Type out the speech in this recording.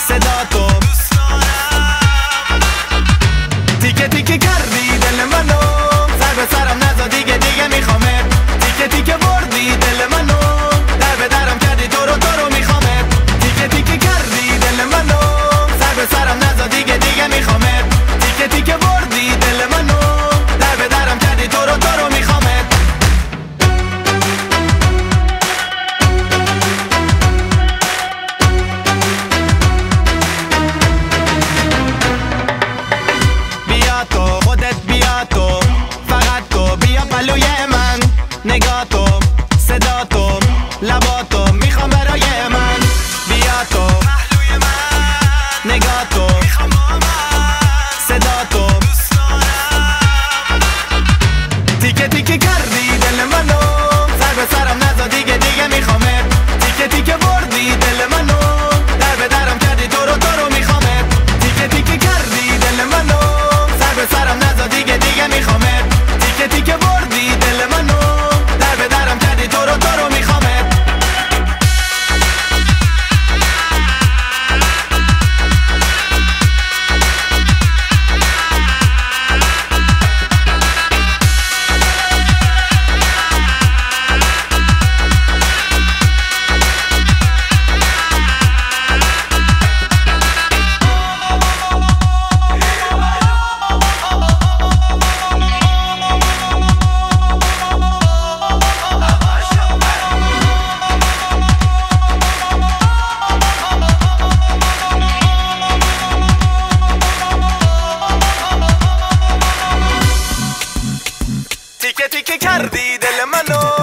صدا تو دوست دارم. تیکه تیکه کردی دل منو، سر به سرم نزا دیگه میخوامه. تیکه تیکه بردی دل منو، در به درم کردی تو رو میخوامه. تیکه تیکه کردی دل منو، سر به سرم نزا دیگه میخوامه. تیکه تیکه بردی دل منو، در به درم کردی تو رو میخوامه. بیا تو خودت، بیا تو فقط تو، بیا پلوی من. نگاه تو، صدا تو، لبا تو میخوام برای من. بیا تو پهلوی من، نگاه تو میخوام با من. صدا تو دوست دارم. تیکه تیکه کردی دل منو، سر به سرم نزا دیگه میخوامه. تیکه تیکه بردی دل منو، در به درم کردی تو رو میخوامه. تیکه تیکه کردی دل منو، سر به سرم نزا دیگه میخوامه. تیکه تیکه بردی دل منو، در به درم کردی تو رو میخوامه. تیکه تیکه کردی دل منو،